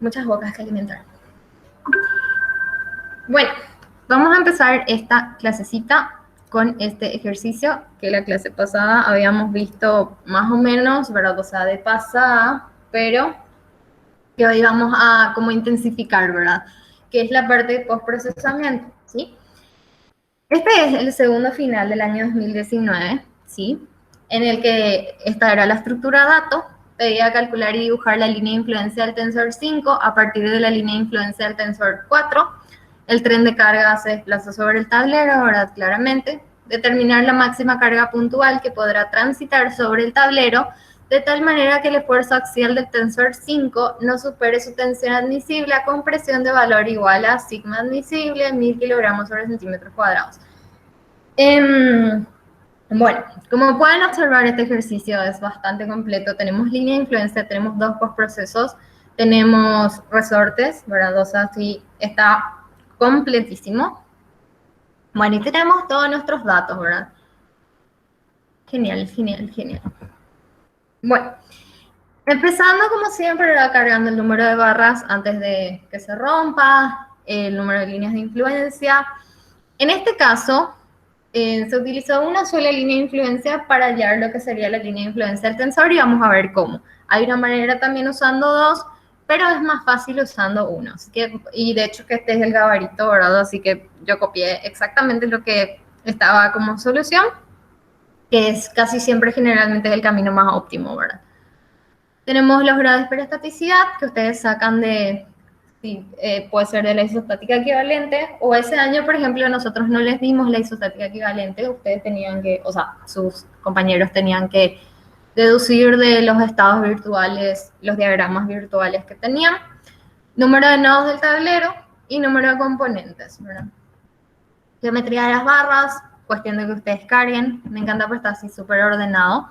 muchas bocas que alimentar. Bueno, vamos a empezar esta clasecita con este ejercicio que la clase pasada habíamos visto más o menos, ¿verdad? O sea, de pasada, pero que hoy vamos a como intensificar, ¿verdad? Que es la parte de postprocesamiento, ¿sí? Este es el segundo final del año 2019, ¿sí? En el que esta era la estructura dato, pedía calcular y dibujar la línea de influencia del tensor 5 a partir de la línea de influencia del tensor 4. El tren de carga se desplaza sobre el tablero, ¿verdad? Claramente. Determinar la máxima carga puntual que podrá transitar sobre el tablero de tal manera que el esfuerzo axial del tensor 5 no supere su tensión admisible a compresión de valor igual a sigma admisible 1000 kilogramos sobre centímetros cuadrados. Bueno, como pueden observar, este ejercicio es bastante completo. Tenemos línea de influencia, tenemos dos postprocesos, tenemos resortes, ¿verdad? O sea, sí, está completísimo. Bueno, y tenemos todos nuestros datos, ¿verdad? Genial, genial, genial. Bueno, empezando como siempre, ¿verdad? Cargando el número de barras antes de que se rompa, el número de líneas de influencia. En este caso, se utilizó una sola línea de influencia para hallar lo que sería la línea de influencia del tensor y vamos a ver cómo. Hay una manera también usando dos, pero es más fácil usando uno. Así que, y de hecho que este es el gabarito, ¿verdad? Así que yo copié exactamente lo que estaba como solución, que es casi siempre generalmente el camino más óptimo, ¿verdad? Tenemos los grados de perostaticidad que ustedes sacan de, sí, puede ser de la isostática equivalente, o ese año, por ejemplo, nosotros no les dimos la isostática equivalente, ustedes tenían que, o sea, sus compañeros tenían que deducir de los estados virtuales, los diagramas virtuales que tenían, número de nodos del tablero y número de componentes, ¿verdad? Geometría de las barras, cuestión de que ustedes carguen, me encanta porque está así súper ordenado.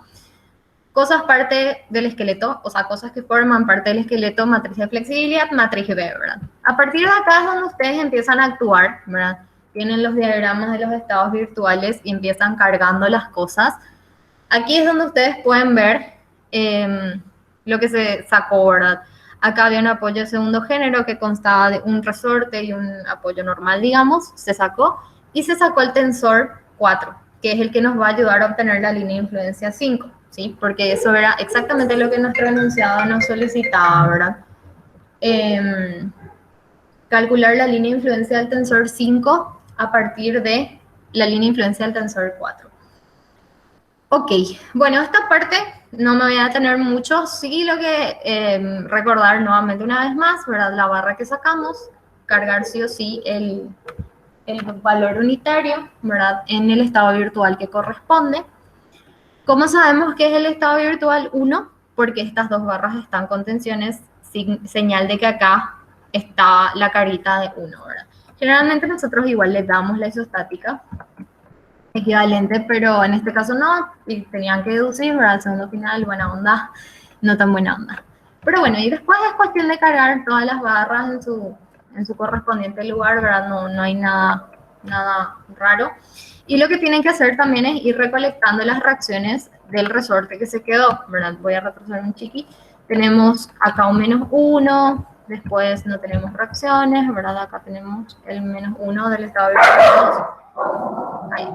Cosas parte del esqueleto, o sea, cosas que forman parte del esqueleto, matriz de flexibilidad, matriz B, ¿verdad? A partir de acá es donde ustedes empiezan a actuar, ¿verdad? Tienen los diagramas de los estados virtuales y empiezan cargando las cosas. Aquí es donde ustedes pueden ver lo que se sacó, ¿verdad? Acá había un apoyo de segundo género que constaba de un resorte y un apoyo normal, digamos, se sacó, y se sacó el tensor 4, que es el que nos va a ayudar a obtener la línea de influencia 5, ¿sí? Porque eso era exactamente lo que nuestro enunciado nos solicitaba, ¿verdad? Calcular la línea de influencia del tensor 5 a partir de la línea de influencia del tensor 4. Ok, bueno, esta parte no me voy a detener mucho, sí lo que recordar nuevamente una vez más, ¿verdad? La barra que sacamos, cargar sí o sí el valor unitario, ¿verdad? En el estado virtual que corresponde. ¿Cómo sabemos que es el estado virtual 1? Porque estas dos barras están con tensiones, señal de que acá está la carita de 1, ¿verdad? Generalmente nosotros igual le damos la isostática equivalente, pero en este caso no, y tenían que deducir, ¿verdad? El segundo final, buena onda, no tan buena onda. Pero bueno, y después es cuestión de cargar todas las barras en su correspondiente lugar, ¿verdad? No hay nada raro. Y lo que tienen que hacer también es ir recolectando las reacciones del resorte que se quedó, ¿verdad? Voy a retroceder un chiqui. Tenemos acá un -1, después no tenemos reacciones, ¿verdad? Acá tenemos el -1 del estado virtual 2. Ay,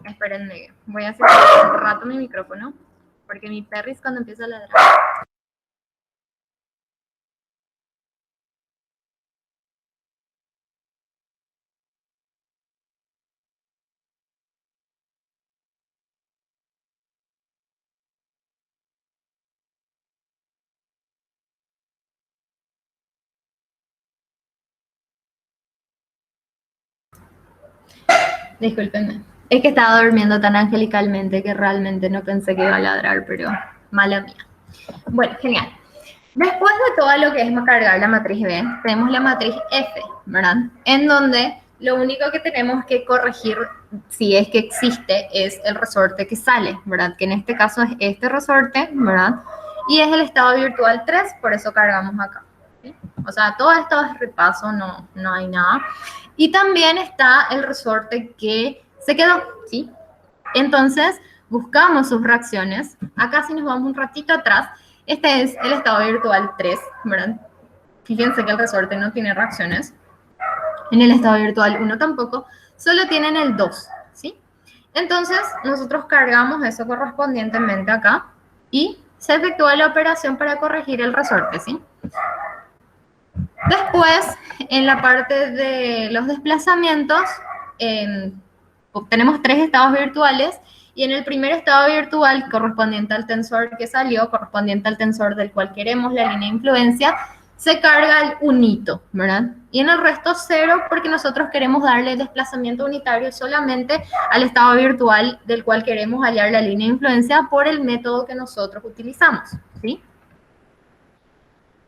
espérenme, voy a hacer un rato mi micrófono, porque mi perris cuando empieza a ladrar. Discúlpenme. Es que estaba durmiendo tan angelicalmente que realmente no pensé que iba a ladrar, pero mala mía. Bueno, genial. Después de todo lo que es cargar la matriz B, tenemos la matriz F, ¿verdad? En donde lo único que tenemos que corregir, si es que existe, es el resorte que sale, ¿verdad? Que en este caso es este resorte, ¿verdad? Y es el estado virtual 3, por eso cargamos acá. ¿Sí? O sea, todo esto es repaso, no hay nada. Y también está el resorte que se quedó, ¿sí? Entonces, buscamos sus reacciones. Acá si nos vamos un ratito atrás, este es el estado virtual 3, ¿verdad? Fíjense que el resorte no tiene reacciones. En el estado virtual 1 tampoco, solo tienen el 2, ¿sí? Entonces, nosotros cargamos eso correspondientemente acá y se efectúa la operación para corregir el resorte, ¿sí? Después, en la parte de los desplazamientos, tenemos 3 estados virtuales y en el primer estado virtual, correspondiente al tensor que salió, correspondiente al tensor del cual queremos la línea de influencia, se carga el unito, ¿verdad? Y en el resto 0 porque nosotros queremos darle desplazamiento unitario solamente al estado virtual del cual queremos hallar la línea de influencia por el método que nosotros utilizamos, ¿sí?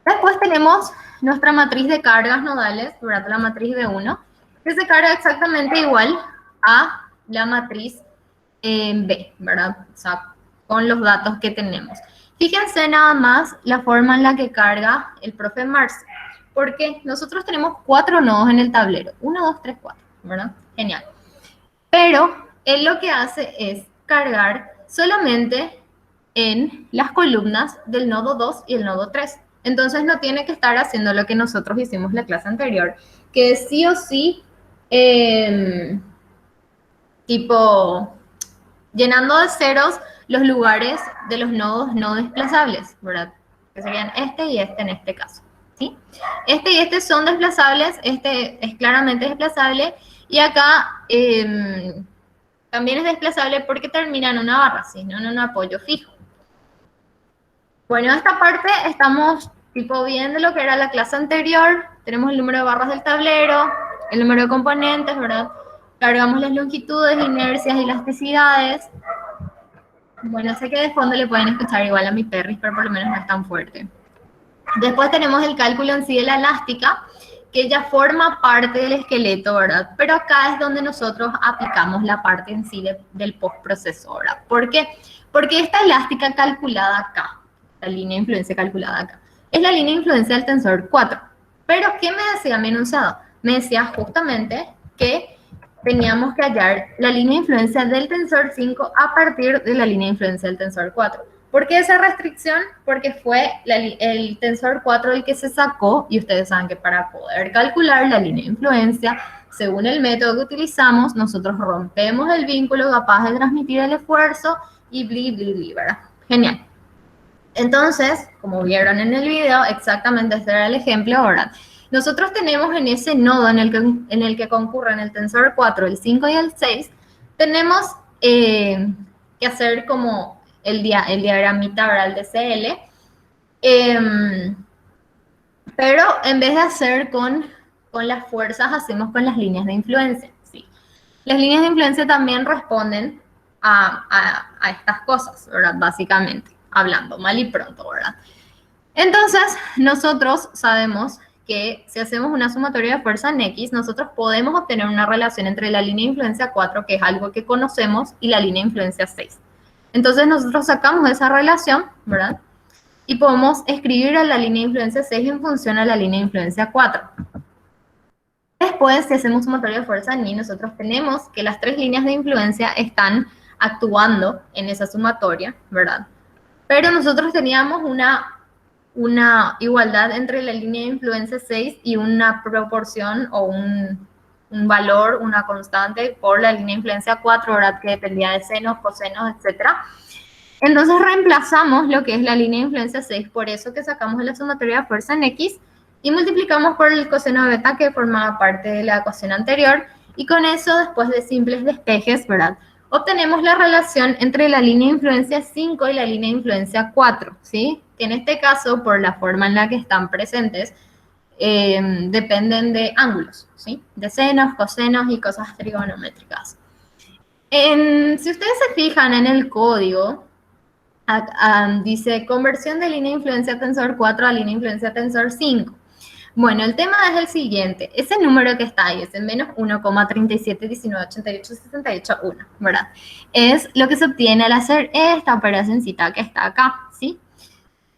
Después tenemos nuestra matriz de cargas nodales, ¿verdad? La matriz de 1, que se carga exactamente igual a la matriz B, ¿verdad? O sea, con los datos que tenemos. Fíjense nada más la forma en la que carga el profe Marx, porque nosotros tenemos 4 nodos en el tablero. 1, 2, 3, 4, ¿verdad? Genial. Pero él lo que hace es cargar solamente en las columnas del nodo 2 y el nodo 3. Entonces no tiene que estar haciendo lo que nosotros hicimos en la clase anterior, que es sí o sí, tipo, llenando de ceros los lugares de los nodos no desplazables, ¿verdad? Que serían este y este en este caso, ¿sí? Este y este son desplazables, este es claramente desplazable, y acá también es desplazable porque termina en una barra, ¿sí? No en un apoyo fijo. Bueno, esta parte estamos tipo viendo lo que era la clase anterior. Tenemos el número de barras del tablero, el número de componentes, ¿verdad? Cargamos las longitudes, inercias y elasticidades. Bueno, sé que de fondo le pueden escuchar igual a mi perris, pero por lo menos no es tan fuerte. Después tenemos el cálculo en sí de la elástica, que ya forma parte del esqueleto, ¿verdad? Pero acá es donde nosotros aplicamos la parte en sí del postproceso, ¿verdad? ¿Por qué? Porque esta elástica calculada acá, la línea de influencia calculada acá, es la línea de influencia del tensor 4. Pero, ¿qué me decía mi enunciado? Me decía justamente que teníamos que hallar la línea de influencia del tensor 5 a partir de la línea de influencia del tensor 4. ¿Por qué esa restricción? Porque fue el tensor 4 el que se sacó, y ustedes saben que para poder calcular la línea de influencia, según el método que utilizamos, nosotros rompemos el vínculo capaz de transmitir el esfuerzo y bli, ¿verdad? Genial. Entonces, como vieron en el video, exactamente este era el ejemplo, ¿verdad? Nosotros tenemos en ese nodo en el que concurren el tensor 4, el 5 y el 6, tenemos que hacer como el diagramita, ¿verdad? El DCL, pero en vez de hacer con las fuerzas, hacemos con las líneas de influencia, ¿sí? Las líneas de influencia también responden a estas cosas, ¿verdad? Básicamente, hablando mal y pronto, ¿verdad? Entonces, nosotros sabemos que si hacemos una sumatoria de fuerza en X, nosotros podemos obtener una relación entre la línea de influencia 4, que es algo que conocemos, y la línea de influencia 6. Entonces, nosotros sacamos esa relación, ¿verdad? Y podemos escribir a la línea de influencia 6 en función a la línea de influencia 4. Después, si hacemos sumatoria de fuerza en Y, nosotros tenemos que las 3 líneas de influencia están actuando en esa sumatoria, ¿verdad? Pero nosotros teníamos una igualdad entre la línea de influencia 6 y una proporción o un valor, una constante por la línea de influencia 4, ¿verdad? Que dependía de senos, cosenos, etc. Entonces reemplazamos lo que es la línea de influencia 6, por eso que sacamos la sumatoria de fuerza en X, y multiplicamos por el coseno de beta que formaba parte de la ecuación anterior, y con eso, después de simples despejes, ¿verdad? Obtenemos la relación entre la línea de influencia 5 y la línea de influencia 4, ¿sí? Que en este caso, por la forma en la que están presentes, dependen de ángulos, ¿sí? De senos, cosenos y cosas trigonométricas. Si ustedes se fijan en el código, dice conversión de línea de influencia tensor 4 a línea de influencia tensor 5. Bueno, el tema es el siguiente. Ese número que está ahí, ese menos 1,37198868,1, ¿verdad? Es lo que se obtiene al hacer esta operacióncita que está acá, ¿sí?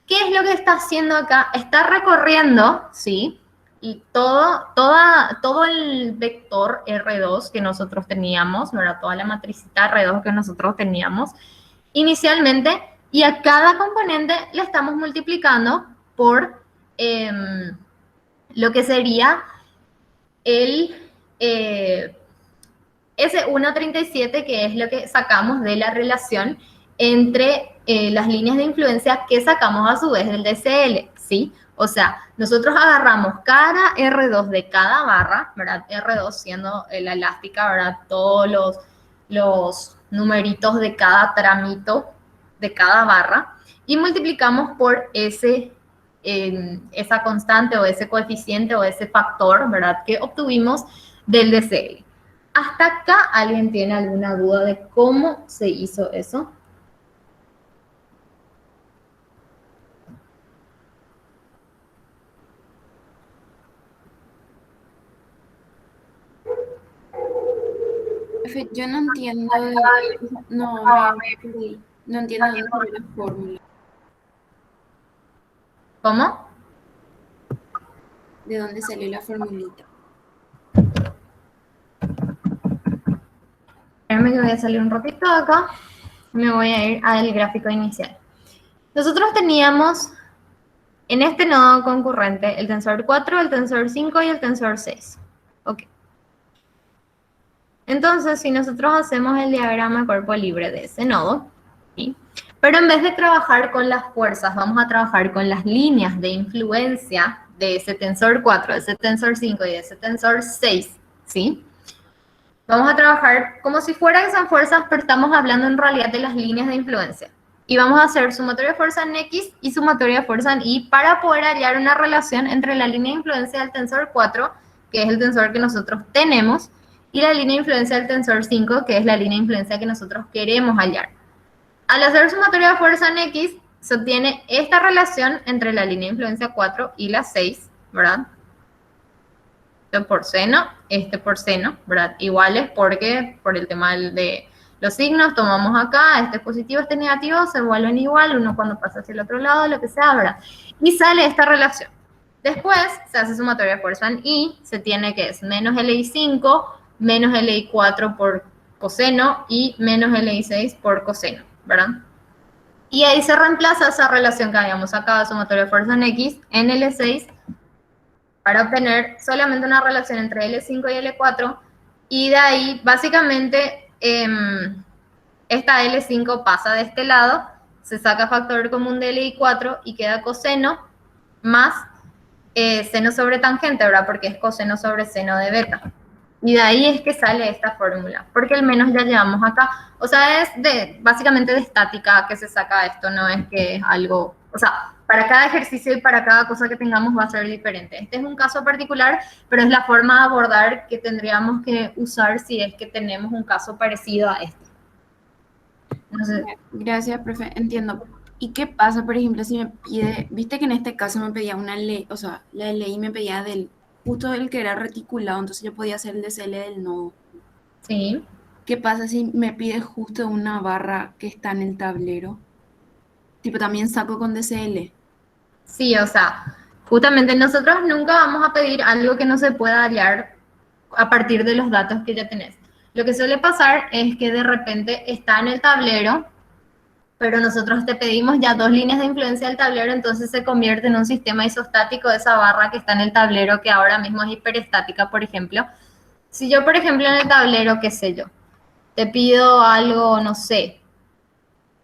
¿Qué es lo que está haciendo acá? Está recorriendo, ¿sí? Y todo el vector R2 que nosotros teníamos, ¿verdad? Toda la matricita R2 que nosotros teníamos inicialmente, y a cada componente le estamos multiplicando por lo que sería el S1.37, que es lo que sacamos de la relación entre las líneas de influencia que sacamos a su vez del DCL, ¿sí? O sea, nosotros agarramos cada R2 de cada barra, ¿verdad? R2 siendo la elástica, ¿verdad? Todos los numeritos de cada tramito de cada barra y multiplicamos por esa constante o ese coeficiente o ese factor, ¿verdad? Que obtuvimos del DCL. ¿Hasta acá alguien tiene alguna duda de cómo se hizo eso? Profe, yo no entiendo no, me perdí. No entiendo dónde salió la fórmula. ¿Cómo? ¿De dónde salió la formulita? Espérame que voy a salir un ratito de acá. Me voy a ir al gráfico inicial. Nosotros teníamos en este nodo concurrente el tensor 4, el tensor 5 y el tensor 6. Ok. Entonces, si nosotros hacemos el diagrama de cuerpo libre de ese nodo, ¿sí? Pero en vez de trabajar con las fuerzas, vamos a trabajar con las líneas de influencia de ese tensor 4, de ese tensor 5 y de ese tensor 6, ¿sí? Vamos a trabajar como si fueran esas fuerzas, pero estamos hablando en realidad de las líneas de influencia. Y vamos a hacer sumatoria de fuerza en X y sumatoria de fuerza en Y para poder hallar una relación entre la línea de influencia del tensor 4, que es el tensor que nosotros tenemos, y la línea de influencia del tensor 5, que es la línea de influencia que nosotros queremos hallar. Al hacer sumatoria de fuerza en X, se obtiene esta relación entre la línea de influencia 4 y la 6, ¿verdad? Este por seno, ¿verdad? Iguales porque por el tema de los signos tomamos acá, este es positivo, este es negativo, se vuelven igual, uno cuando pasa hacia el otro lado, lo que sea, ¿verdad? Y sale esta relación. Después se hace sumatoria de fuerza en Y, se tiene que es menos LI5, menos LI4 por coseno y menos LI6 por coseno, ¿verdad? Y ahí se reemplaza esa relación que habíamos sacado de sumatoria de fuerza en X en L6 para obtener solamente una relación entre L5 y L4 y de ahí básicamente esta L5 pasa de este lado, se saca factor común de Li4 y queda coseno más seno sobre tangente, ¿verdad? Porque es coseno sobre seno de beta. Y de ahí es que sale esta fórmula, porque al menos ya llevamos acá. O sea, es básicamente de estática que se saca esto, no es que es algo, o sea, para cada ejercicio y para cada cosa que tengamos va a ser diferente. Este es un caso particular, pero es la forma de abordar que tendríamos que usar si es que tenemos un caso parecido a este. No sé. Gracias, profe, entiendo. ¿Y qué pasa, por ejemplo, si me pide, viste que en este caso me pedía una ley, o sea, la ley me pedía del justo del que era reticulado, entonces yo podía hacer el DCL del nodo. Sí. ¿Qué pasa si me pide justo una barra que está en el tablero? Tipo, también saco con DCL. Sí, o sea, justamente nosotros nunca vamos a pedir algo que no se pueda hallar a partir de los datos que ya tenés. Lo que suele pasar es que de repente está en el tablero, pero nosotros te pedimos ya dos líneas de influencia del tablero, entonces se convierte en un sistema isostático de esa barra que está en el tablero, que ahora mismo es hiperestática, por ejemplo. Si yo, por ejemplo, en el tablero, qué sé yo, te pido algo, no sé,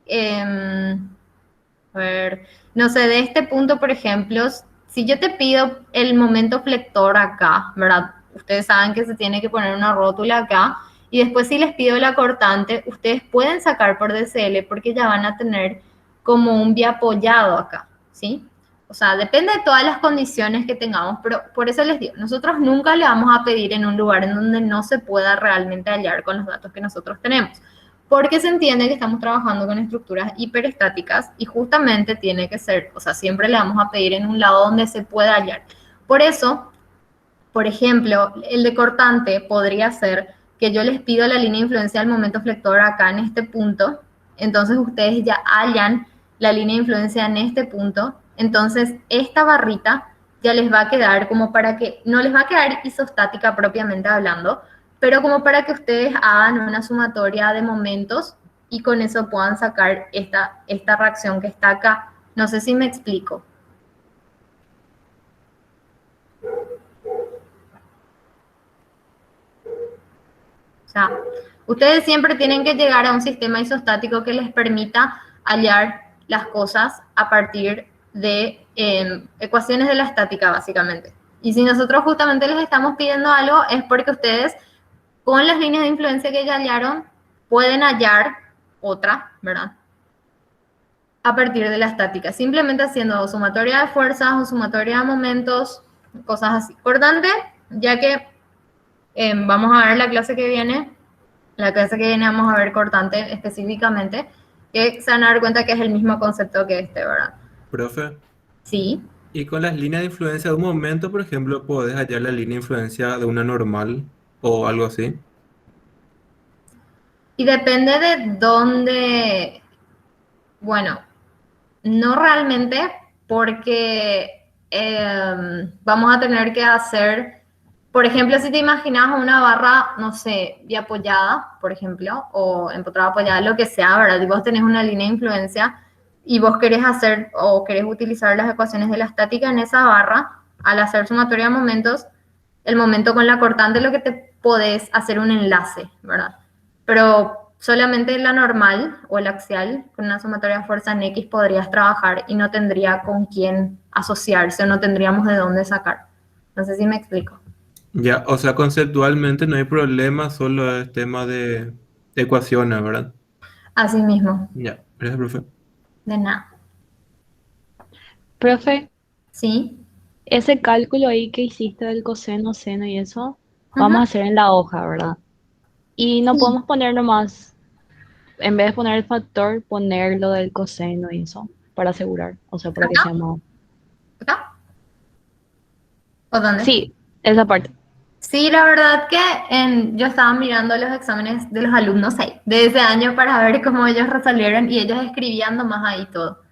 a ver, no sé, de este punto, por ejemplo, si yo te pido el momento flector acá, ¿verdad? Ustedes saben que se tiene que poner una rótula acá, y después si les pido la cortante, ustedes pueden sacar por DCL porque ya van a tener como un biapoyado acá, ¿sí? O sea, depende de todas las condiciones que tengamos, pero por eso les digo, nosotros nunca le vamos a pedir en un lugar en donde no se pueda realmente hallar con los datos que nosotros tenemos, porque se entiende que estamos trabajando con estructuras hiperestáticas y justamente tiene que ser, o sea, siempre le vamos a pedir en un lado donde se pueda hallar. Por eso, por ejemplo, el de cortante podría ser que yo les pido la línea de influencia del momento flector acá en este punto, entonces ustedes ya hallan la línea de influencia en este punto, entonces esta barrita ya les va a quedar como para que, no les va a quedar isostática propiamente hablando, pero como para que ustedes hagan una sumatoria de momentos y con eso puedan sacar esta reacción que está acá. No sé si me explico. sea, ustedes siempre tienen que llegar a un sistema isostático que les permita hallar las cosas a partir de ecuaciones de la estática, básicamente. Y si nosotros justamente les estamos pidiendo algo, es porque ustedes, con las líneas de influencia que ya hallaron, pueden hallar otra, ¿verdad? A partir de la estática, simplemente haciendo sumatoria de fuerzas o sumatoria de momentos, cosas así. Importante, ya que vamos a ver la clase que viene vamos a ver cortante específicamente, que se van a dar cuenta que es el mismo concepto que este, ¿verdad? Profe, Sí. y con las líneas de influencia de un momento, por ejemplo, podés hallar la línea de influencia de una normal o algo así. Y depende de dónde, bueno, no realmente, porque vamos a tener que hacer, por ejemplo, si te imaginas una barra, no sé, de apoyada, por ejemplo, o empotrada apoyada, lo que sea, ¿verdad? Y vos tenés una línea de influencia y vos querés hacer o querés utilizar las ecuaciones de la estática en esa barra, al hacer sumatoria de momentos, el momento con la cortante lo que te podés hacer un enlace, ¿verdad? Pero solamente la normal o el axial, con una sumatoria de fuerza en X podrías trabajar y no tendría con quién asociarse o no tendríamos de dónde sacar. No sé si me explico. Ya, o sea, conceptualmente no hay problema, solo es tema de ecuaciones, ¿verdad? Así mismo, Ya, gracias, profe. de nada. Profe, ¿Sí? ese cálculo ahí que hiciste del coseno, seno y eso, vamos a Ujú. hacer en la hoja, ¿verdad? Y no Sí. podemos poner nomás, en vez de poner el factor, poner lo del coseno y eso, para asegurar, o sea, para que ¿Acá? sea más... ¿Acá? ¿O dónde? Sí, esa parte. Sí, la verdad que yo estaba mirando los exámenes de los alumnos ahí, de ese año para ver cómo ellos resolvieron y ellos escribían nomás ahí todo.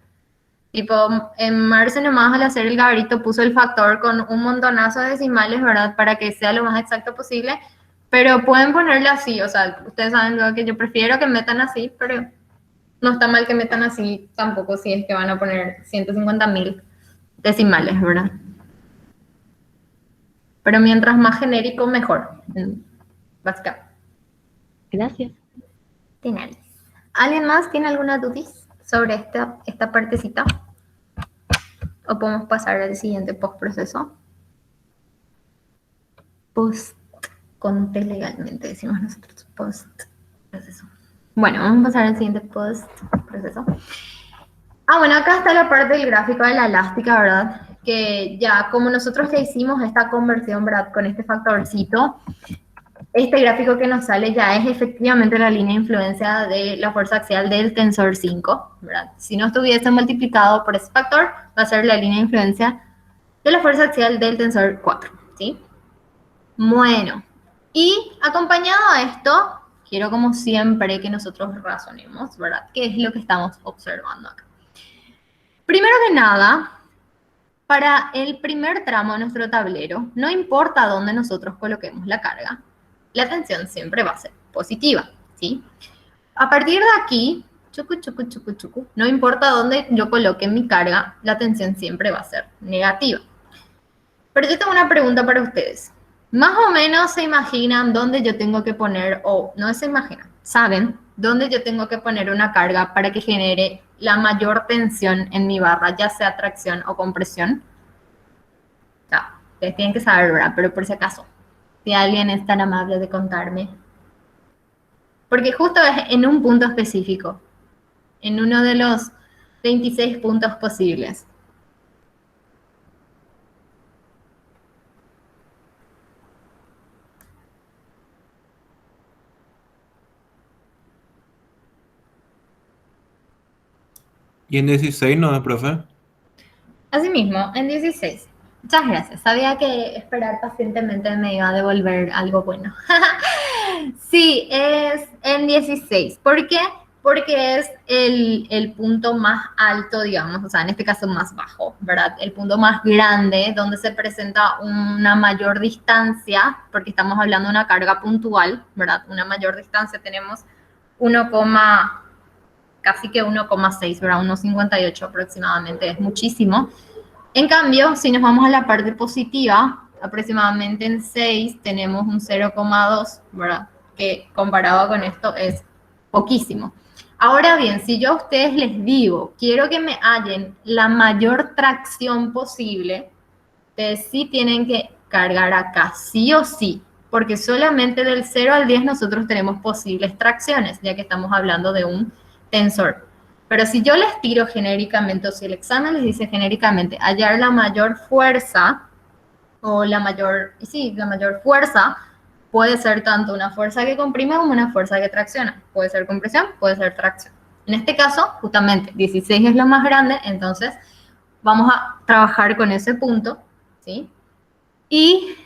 Tipo, en Marce nomás al hacer el gabarito puso el factor con un montonazo de decimales, ¿verdad? Para que sea lo más exacto posible, pero pueden ponerlo así, o sea, ustedes saben lo que yo prefiero que metan así, pero no está mal que metan así tampoco si es que van a poner 150.000 decimales, ¿verdad? Pero mientras más genérico, mejor, básicamente. Gracias. Finales. ¿Alguien más tiene alguna duda sobre esta partecita? ¿O podemos pasar al siguiente postproceso? Post-conte legalmente, decimos nosotros. Post-proceso. Bueno, vamos a pasar al siguiente post-proceso. Bueno, acá está la parte del gráfico de la elástica, ¿verdad? Que ya, como nosotros ya hicimos esta conversión, ¿verdad? Con este factorcito, este gráfico que nos sale ya es efectivamente la línea de influencia de la fuerza axial del tensor 5, ¿verdad? Si no estuviese multiplicado por ese factor, va a ser la línea de influencia de la fuerza axial del tensor 4, ¿sí? Bueno, y acompañado a esto, quiero como siempre que nosotros razonemos, ¿verdad? ¿Qué es lo que estamos observando acá? Primero que nada, para el primer tramo de nuestro tablero, no importa dónde nosotros coloquemos la carga, la tensión siempre va a ser positiva, ¿sí? A partir de aquí, chucu, chucu, chucu, chucu, no importa dónde yo coloque mi carga, la tensión siempre va a ser negativa. Pero yo tengo una pregunta para ustedes. Más o menos se imaginan dónde yo tengo que poner, o no se imaginan, saben dónde yo tengo que poner una carga para que genere la mayor tensión en mi barra, ya sea tracción o compresión. Ya, ustedes tienen que saber, ¿verdad? Pero por si acaso, si alguien es tan amable de contarme. Porque justo es en un punto específico, en uno de los 26 puntos posibles. ¿Y en 16 no, profe? Asimismo, en 16. Muchas gracias. Sabía que esperar pacientemente me iba a devolver algo bueno. Sí, es en 16. ¿Por qué? Porque es el punto más alto, digamos, o sea, en este caso más bajo, ¿verdad? El punto más grande donde se presenta una mayor distancia, porque estamos hablando de una carga puntual, ¿verdad? Una mayor distancia tenemos 1, casi que 1,6, ¿verdad? 1,58 aproximadamente, es muchísimo. En cambio, si nos vamos a la parte positiva, aproximadamente en 6 tenemos un 0,2, ¿verdad? que comparado con esto es poquísimo. Ahora bien, si yo a ustedes les digo, quiero que me hallen la mayor tracción posible, ustedes sí tienen que cargar acá, sí o sí, porque solamente del 0 al 10 nosotros tenemos posibles tracciones, ya que estamos hablando de un tensor. Pero si yo les tiro genéricamente, o si el examen les dice genéricamente, hallar la mayor fuerza, o la mayor fuerza, puede ser tanto una fuerza que comprime como una fuerza que tracciona. Puede ser compresión, puede ser tracción. En este caso, justamente, 16 es lo más grande, entonces vamos a trabajar con ese punto, ¿sí? Y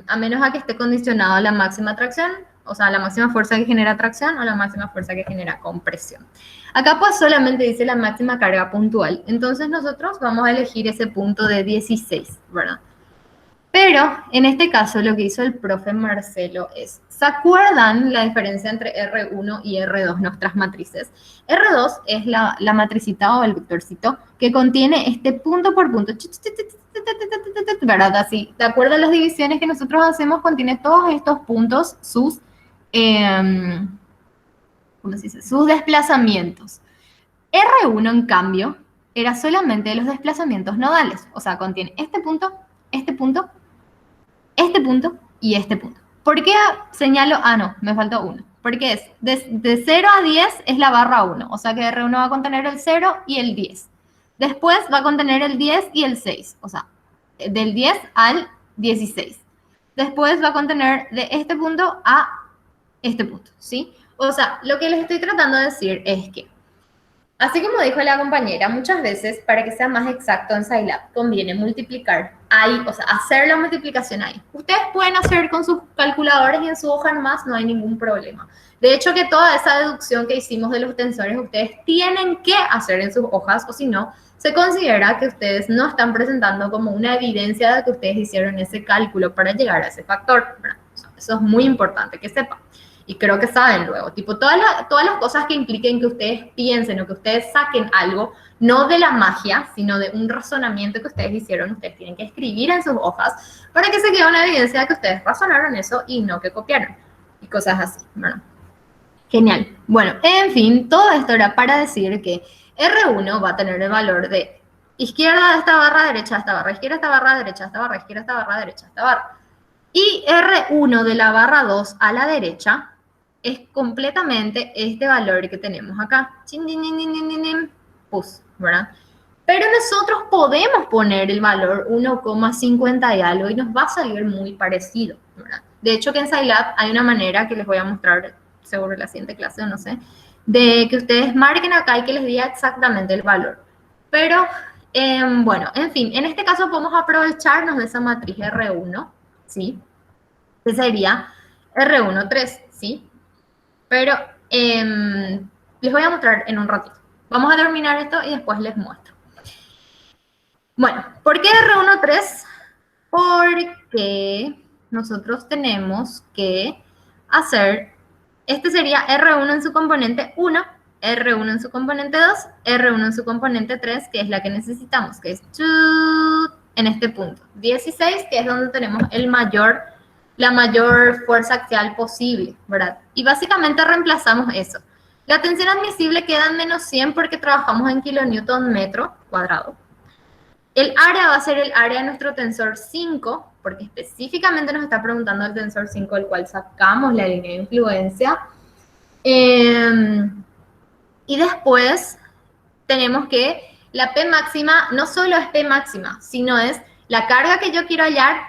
a menos a que esté condicionado a la máxima tracción, o sea, la máxima fuerza que genera tracción o la máxima fuerza que genera compresión. Acá pues solamente dice la máxima carga puntual, entonces nosotros vamos a elegir ese punto de 16, ¿verdad? Pero en este caso lo que hizo el profe Marcelo es, ¿se acuerdan la diferencia entre R1 y R2, nuestras matrices? R2 es la matricita o el vectorcito que contiene este punto por punto, ¿verdad? Así, ¿de acuerdo a las divisiones que nosotros hacemos? Contiene todos estos puntos, sus, ¿cómo se dice? Sus desplazamientos. R1, en cambio, era solamente los desplazamientos nodales, o sea, contiene este punto y este punto. ¿Por qué señalo? Ah, no, me faltó uno. Porque es de 0 a 10 es la barra 1, o sea que R1 va a contener el 0 y el 10. Después va a contener el 10 y el 6, o sea, del 10 al 16. Después va a contener de este punto a este punto, ¿sí? O sea, lo que les estoy tratando de decir es que, así como dijo la compañera, muchas veces para que sea más exacto en Scilab conviene multiplicar ahí, o sea, hacer la multiplicación ahí. Ustedes pueden hacer con sus calculadores y en su hoja nomás, no hay ningún problema. De hecho, que toda esa deducción que hicimos de los tensores, ustedes tienen que hacer en sus hojas, o si no, se considera que ustedes no están presentando como una evidencia de que ustedes hicieron ese cálculo para llegar a ese factor. O sea, eso es muy importante que sepan. Y creo que saben luego, tipo, todas las cosas que impliquen que ustedes piensen o que ustedes saquen algo, no de la magia, sino de un razonamiento que ustedes hicieron, ustedes tienen que escribir en sus hojas para que se quede una evidencia de que ustedes razonaron eso y no que copiaron. Y cosas así, ¿verdad? Genial. Bueno, en fin, todo esto era para decir que R1 va a tener el valor de izquierda de esta barra, derecha de esta barra, izquierda de esta barra, derecha de esta barra, izquierda de esta barra, derecha de esta barra. Y R1 de la barra 2 a la derecha es completamente este valor que tenemos acá. Pus, ¿verdad? Pero nosotros podemos poner el valor 1,50 y algo y nos va a salir muy parecido, ¿verdad? De hecho, que en Scilab hay una manera que les voy a mostrar seguro en la siguiente clase, o no sé, de que ustedes marquen acá y que les diga exactamente el valor. Pero, bueno, en fin, en este caso podemos aprovecharnos de esa matriz R1, ¿sí? Que sería R1, 3, ¿sí? Pero les voy a mostrar en un ratito. Vamos a terminar esto y después les muestro. Bueno, ¿por qué R1, 3? Porque nosotros tenemos que hacer, este sería R1 en su componente 1, R1 en su componente 2, R1 en su componente 3, que es la que necesitamos, que es en este punto. 16, que es donde tenemos la mayor fuerza axial posible, ¿verdad? Y básicamente reemplazamos eso. La tensión admisible queda en menos 100 porque trabajamos en kilonewton metro cuadrado. El área va a ser el área de nuestro tensor 5, porque específicamente nos está preguntando el tensor 5, del cual sacamos la línea de influencia. Y después tenemos que la P máxima no solo es P máxima, sino es la carga que yo quiero hallar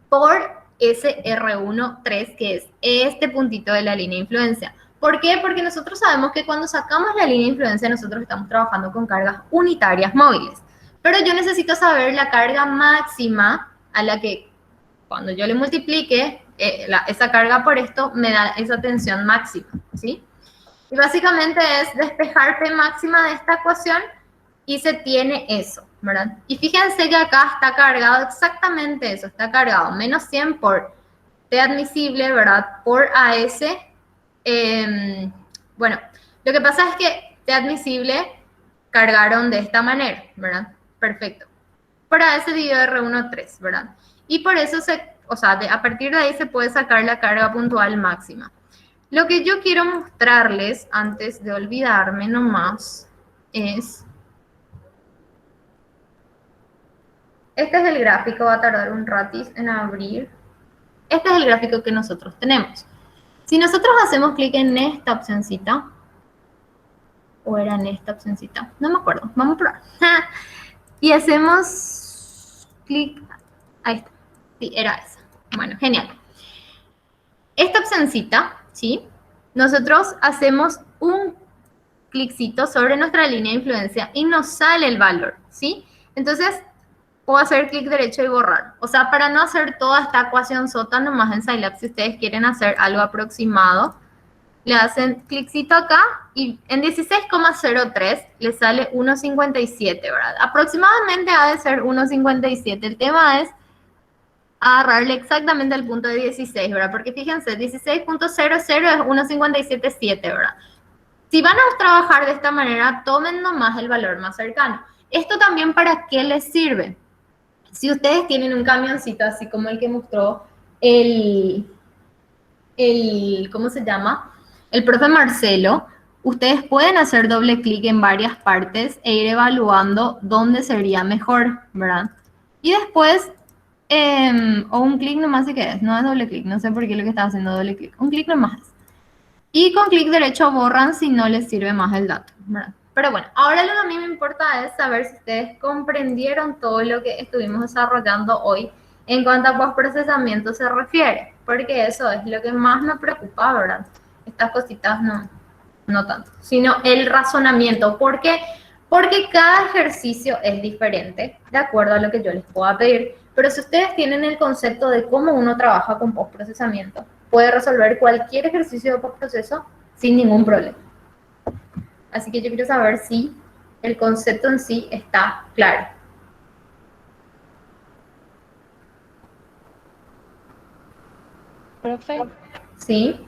por ese R1,3, que es este puntito de la línea de influencia. ¿Por qué? Porque nosotros sabemos que cuando sacamos la línea de influencia, nosotros estamos trabajando con cargas unitarias móviles. Pero yo necesito saber la carga máxima a la que cuando yo le multiplique esa carga por esto, me da esa tensión máxima, ¿sí? Y básicamente es despejar P máxima de esta ecuación y se tiene eso, ¿verdad? Y fíjense que acá está cargado exactamente eso, está cargado menos 100 por T admisible, ¿verdad? Por AS. Bueno, lo que pasa es que T admisible cargaron de esta manera, ¿verdad? Perfecto. Por AS dividido R1, 3, ¿verdad? Y por eso a partir de ahí se puede sacar la carga puntual máxima. Lo que yo quiero mostrarles, antes de olvidarme nomás, es... Este es el gráfico, va a tardar un ratis en abrir. Este es el gráfico que nosotros tenemos. Si nosotros hacemos clic en esta opcioncita, o era en esta opcioncita, no me acuerdo, vamos a probar. Y hacemos clic, ahí está, sí, era esa. Bueno, genial. Esta opcioncita, ¿sí? Nosotros hacemos un cliccito sobre nuestra línea de influencia y nos sale el valor, ¿sí? Entonces, puedo hacer clic derecho y borrar. O sea, para no hacer toda esta ecuación sota nomás en Scilab, si ustedes quieren hacer algo aproximado, le hacen cliccito acá y en 16,03 le sale 1,57, ¿verdad? Aproximadamente ha de ser 1,57. El tema es agarrarle exactamente al punto de 16, ¿verdad? Porque fíjense, 16.00 es 1,577, ¿verdad? Si van a trabajar de esta manera, tomen nomás el valor más cercano. ¿Esto también para qué les sirve? Si ustedes tienen un camioncito así como el que mostró ¿cómo se llama? El profe Marcelo, ustedes pueden hacer doble clic en varias partes e ir evaluando dónde sería mejor, ¿verdad? Y después, o un clic nomás si quieres, no es doble clic, no sé por qué lo que está haciendo doble clic, un clic nomás. Y con clic derecho borran si no les sirve más el dato, ¿verdad? Pero bueno, ahora lo que a mí me importa es saber si ustedes comprendieron todo lo que estuvimos desarrollando hoy en cuanto a postprocesamiento se refiere, porque eso es lo que más me preocupa, ¿verdad? Estas cositas no tanto, sino el razonamiento. ¿Por qué? Porque cada ejercicio es diferente, de acuerdo a lo que yo les pueda pedir. Pero si ustedes tienen el concepto de cómo uno trabaja con postprocesamiento, puede resolver cualquier ejercicio de postproceso sin ningún problema. Así que yo quiero saber si el concepto en sí está claro. Profe, ¿Sí?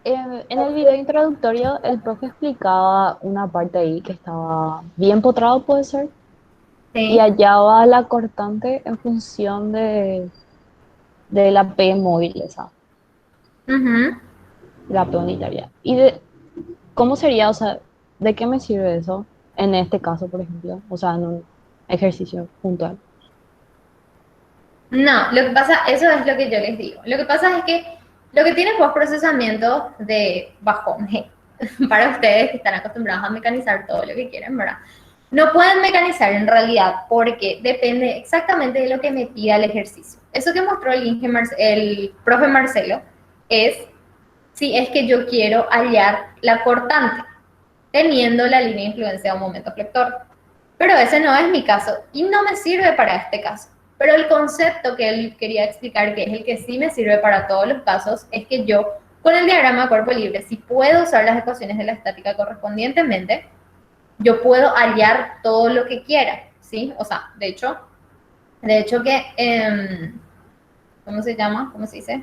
en el video introductorio el profe explicaba una parte ahí que estaba bien potrado, puede ser, y Sí. hallaba la cortante en función de la P móvil esa, Uh-huh. la P unitaria. ¿Cómo sería, o sea, de qué me sirve eso en este caso, por ejemplo? O sea, en un ejercicio puntual. No, lo que pasa, eso es lo que yo les digo. Lo que pasa es que lo que tiene postprocesamiento de bajón, para ustedes que están acostumbrados a mecanizar todo lo que quieren, ¿verdad? No pueden mecanizar en realidad porque depende exactamente de lo que me pida el ejercicio. Eso que mostró el profe Marcelo es si es que yo quiero hallar la cortante teniendo la línea de influencia de un momento flector. Pero ese no es mi caso y no me sirve para este caso. Pero el concepto que él quería explicar, que es el que sí me sirve para todos los casos, es que yo, con el diagrama de cuerpo libre, si puedo usar las ecuaciones de la estática correspondientemente, yo puedo hallar todo lo que quiera, ¿sí? O sea, de hecho que, ¿cómo se llama? ¿Cómo se dice?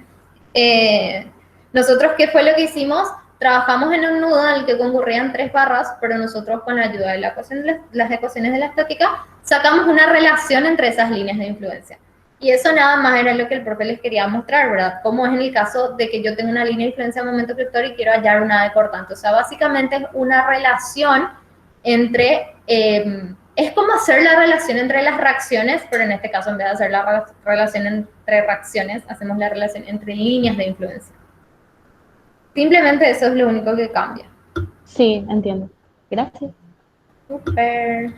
Nosotros, ¿qué fue lo que hicimos? Trabajamos en un nudo en el que concurrían 3 barras, pero nosotros con la ayuda de las ecuaciones de la estática sacamos una relación entre esas líneas de influencia. Y eso nada más era lo que el profe les quería mostrar, ¿verdad? Como es en el caso de que yo tengo una línea de influencia de momento flector y quiero hallar una de cortante. O sea, básicamente es una relación entre... es como hacer la relación entre las reacciones, pero en este caso en vez de hacer la relación entre reacciones, hacemos la relación entre líneas de influencia. Simplemente eso es lo único que cambia. Sí, entiendo. Gracias. Súper.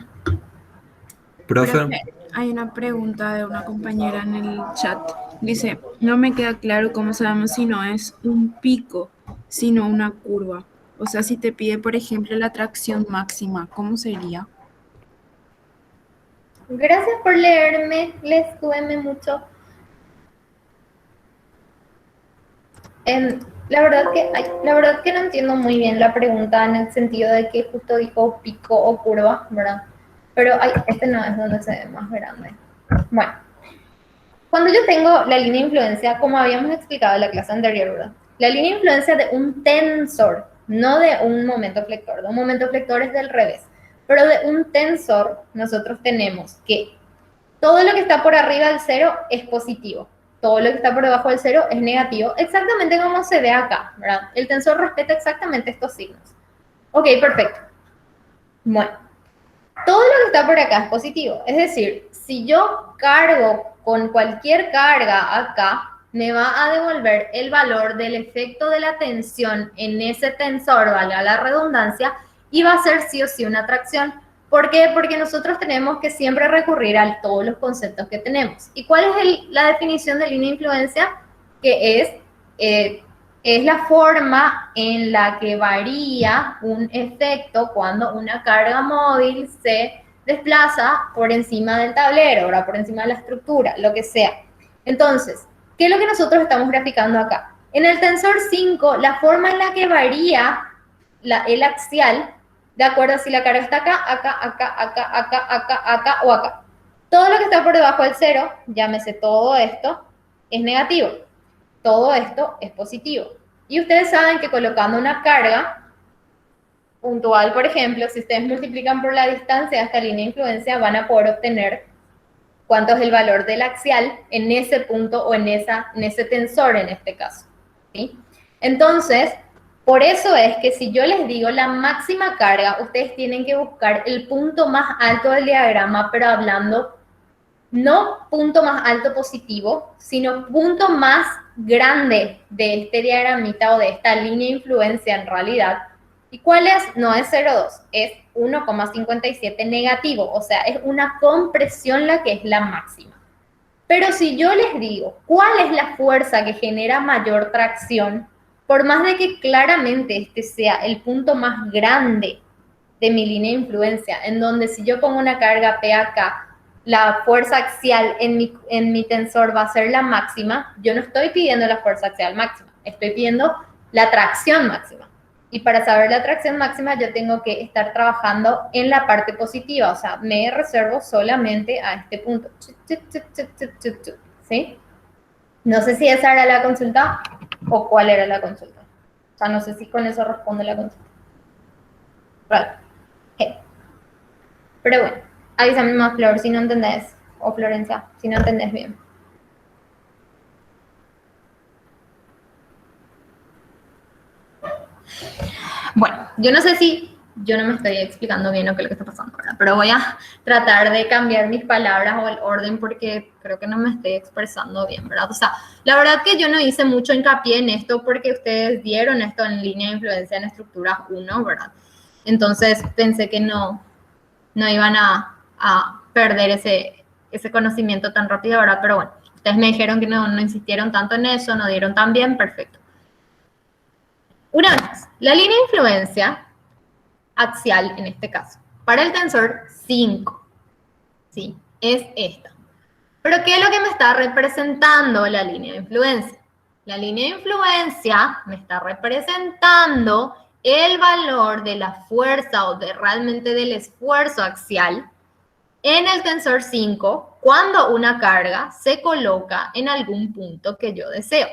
Profe, Hay una pregunta de una compañera en el chat. Dice, no me queda claro cómo sabemos si no es un pico, sino una curva. O sea, si te pide, por ejemplo, la tracción máxima, ¿cómo sería? Gracias por leerme, les QM mucho. La verdad que no entiendo muy bien la pregunta en el sentido de que justo dijo pico o curva, ¿verdad? Pero este no es donde se ve más grande. Bueno, cuando yo tengo la línea de influencia, como habíamos explicado en la clase anterior, ¿verdad? La línea de influencia de un tensor, no de un momento flector. De un momento flector es del revés. Pero de un tensor, nosotros tenemos que todo lo que está por arriba del cero es positivo. todo lo que está por debajo del 0 es negativo, exactamente como se ve acá, ¿verdad? El tensor respeta exactamente estos signos. Ok, perfecto. Bueno, todo lo que está por acá es positivo. Es decir, si yo cargo con cualquier carga acá, me va a devolver el valor del efecto de la tensión en ese tensor, valga la redundancia, y va a ser sí o sí una tracción. ¿Por qué? Porque nosotros tenemos que siempre recurrir a todos los conceptos que tenemos. ¿Y cuál es la definición de línea de influencia? Que es la forma en la que varía un efecto cuando una carga móvil se desplaza por encima del tablero, ¿verdad? Por encima de la estructura, lo que sea. Entonces, ¿qué es lo que nosotros estamos graficando acá? En el tensor 5, la forma en la que varía el axial, de acuerdo a si la carga está acá, acá, acá, acá, acá, acá, acá o acá. Todo lo que está por debajo del 0, llámese todo esto, es negativo. Todo esto es positivo. Y ustedes saben que colocando una carga puntual, por ejemplo, si ustedes multiplican por la distancia de esta línea de influencia, van a poder obtener cuánto es el valor del axial en ese punto o en ese tensor en este caso. ¿Sí? Entonces, por eso es que si yo les digo la máxima carga, ustedes tienen que buscar el punto más alto del diagrama, pero hablando no punto más alto positivo, sino punto más grande de este diagramita o de esta línea de influencia en realidad. ¿Y cuál es? No es 0,2, es 1,57 negativo, o sea, es una compresión la que es la máxima. Pero si yo les digo cuál es la fuerza que genera mayor tracción, por más de que claramente este sea el punto más grande de mi línea de influencia, en donde si yo pongo una carga P acá, la fuerza axial en mi tensor va a ser la máxima, yo no estoy pidiendo la fuerza axial máxima, estoy pidiendo la tracción máxima. Y para saber la tracción máxima yo tengo que estar trabajando en la parte positiva, o sea, me reservo solamente a este punto. ¿Sí? No sé si esa era la consulta o cuál era la consulta. O sea, no sé si con eso responde la consulta. Vale. Okay. Pero bueno, avísame más, Flor, si no entendés, o Florencia, si no entendés bien. Bueno, yo no sé si yo no me estoy explicando bien lo que está pasando, ¿verdad? Pero voy a tratar de cambiar mis palabras o el orden porque creo que no me estoy expresando bien, ¿verdad? O sea, la verdad que yo no hice mucho hincapié en esto porque ustedes dieron esto en línea de influencia en estructuras 1, ¿verdad? Entonces pensé que no iban a perder ese conocimiento tan rápido, ¿verdad? Pero bueno, ustedes me dijeron que no insistieron tanto en eso, no dieron tan bien, perfecto. Una vez más, la línea de influencia axial, en este caso, para el tensor 5, ¿sí? Es esta. Pero ¿qué es lo que me está representando la línea de influencia? La línea de influencia me está representando el valor de la fuerza o realmente del esfuerzo axial en el tensor 5 cuando una carga se coloca en algún punto que yo deseo.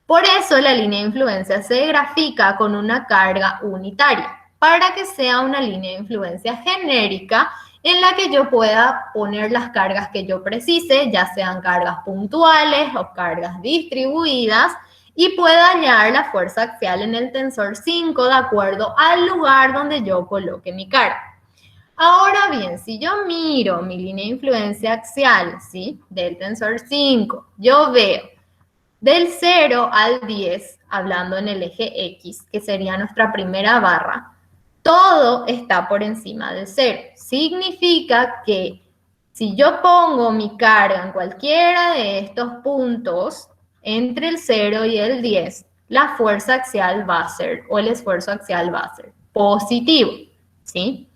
Por eso la línea de influencia se grafica con una carga unitaria, para que sea una línea de influencia genérica en la que yo pueda poner las cargas que yo precise, ya sean cargas puntuales o cargas distribuidas, y pueda hallar la fuerza axial en el tensor 5 de acuerdo al lugar donde yo coloque mi carga. Ahora bien, si yo miro mi línea de influencia axial, ¿sí? Del tensor 5, yo veo del 0 al 10, hablando en el eje X, que sería nuestra primera barra, todo está por encima del 0. Significa que si yo pongo mi carga en cualquiera de estos puntos, entre el 0 y el 10, la fuerza axial va a ser, o el esfuerzo axial va a ser positivo, ¿sí?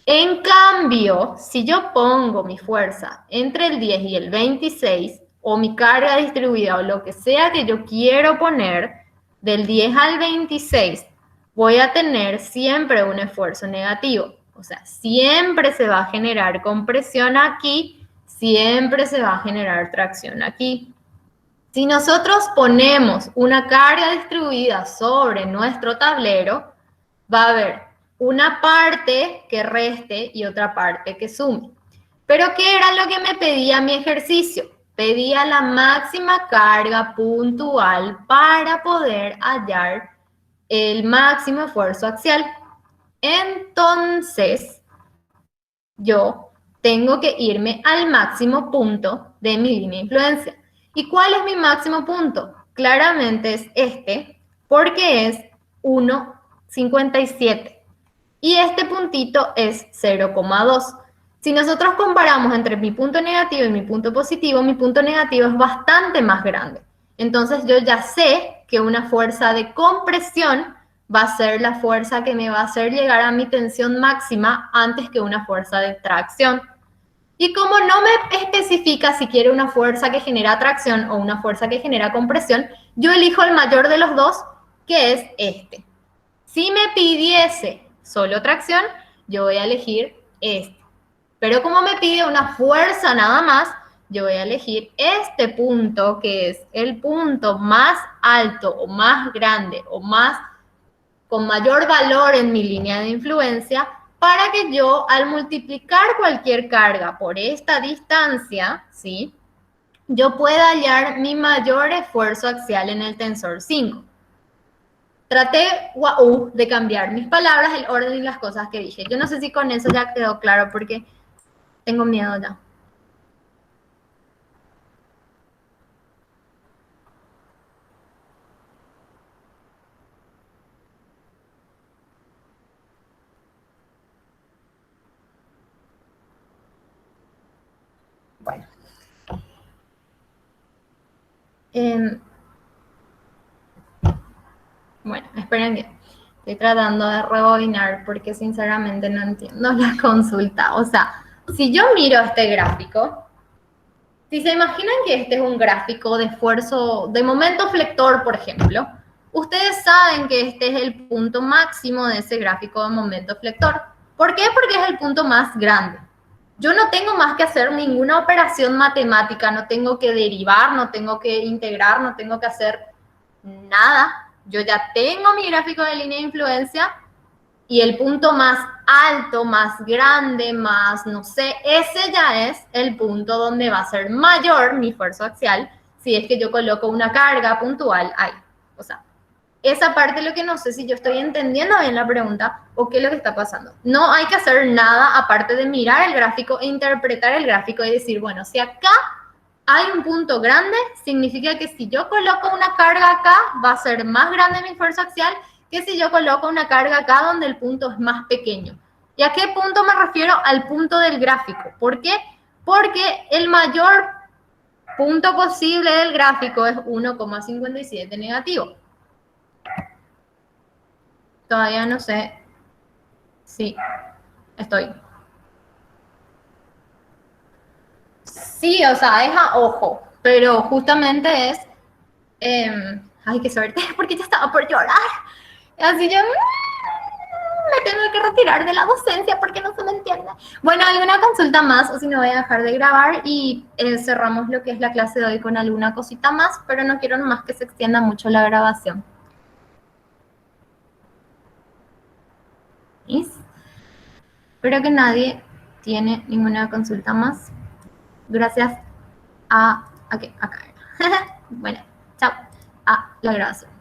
En cambio, si yo pongo mi fuerza entre el 10 y el 26, o mi carga distribuida, o lo que sea que yo quiero poner, del 10 al 26, voy a tener siempre un esfuerzo negativo. O sea, siempre se va a generar compresión aquí, siempre se va a generar tracción aquí. Si nosotros ponemos una carga distribuida sobre nuestro tablero, va a haber una parte que reste y otra parte que sume. Pero ¿qué era lo que me pedía mi ejercicio? Pedía la máxima carga puntual para poder hallar el máximo esfuerzo axial. Entonces, yo tengo que irme al máximo punto de mi línea de influencia. ¿Y cuál es mi máximo punto? Claramente es este, porque es 1,57. Y este puntito es 0,2. Si nosotros comparamos entre mi punto negativo y mi punto positivo, mi punto negativo es bastante más grande. Entonces yo ya sé que una fuerza de compresión va a ser la fuerza que me va a hacer llegar a mi tensión máxima antes que una fuerza de tracción. Y como no me especifica si quiere una fuerza que genera tracción o una fuerza que genera compresión, yo elijo el mayor de los dos, que es este. Si me pidiese solo tracción, yo voy a elegir este. Pero como me pide una fuerza nada más, yo voy a elegir este punto, que es el punto más alto o más grande o más con mayor valor en mi línea de influencia, para que yo al multiplicar cualquier carga por esta distancia, ¿sí?, yo pueda hallar mi mayor esfuerzo axial en el tensor 5. Traté de cambiar mis palabras, el orden y las cosas que dije. Yo no sé si con eso ya quedó claro porque tengo miedo ya. Bueno. Bueno, esperen que estoy tratando de rebobinar porque sinceramente no entiendo la consulta. O sea, si yo miro este gráfico, si se imaginan que este es un gráfico de esfuerzo, de momento flector, por ejemplo, ustedes saben que este es el punto máximo de ese gráfico de momento flector. ¿Por qué? Porque es el punto más grande. Yo no tengo más que hacer ninguna operación matemática, no tengo que derivar, no tengo que integrar, no tengo que hacer nada. Yo ya tengo mi gráfico de línea de influencia y el punto más alto, más grande, más, no sé, ese ya es el punto donde va a ser mayor mi esfuerzo axial si es que yo coloco una carga puntual ahí. O sea, esa parte es lo que no sé si yo estoy entendiendo bien la pregunta o qué es lo que está pasando. No hay que hacer nada aparte de mirar el gráfico e interpretar el gráfico y decir, bueno, si acá hay un punto grande, significa que si yo coloco una carga acá, va a ser más grande mi esfuerzo axial que si yo coloco una carga acá donde el punto es más pequeño. ¿Y a qué punto me refiero? Al punto del gráfico. ¿Por qué? Porque el mayor punto posible del gráfico es 1,57 negativo. Todavía no sé si estoy. Sí, o sea, es a ojo, pero justamente es... ay, qué suerte, porque ya estaba por llorar. Así yo me tengo que retirar de la docencia porque no se me entiende. Bueno, ¿alguna consulta más? O si no, voy a dejar de grabar y cerramos lo que es la clase de hoy con alguna cosita más, pero no quiero nomás que se extienda mucho la grabación. ¿Sí? Espero que nadie tiene ninguna consulta más. Gracias a... ¿A qué? Acá. Bueno, chao. A la grabación.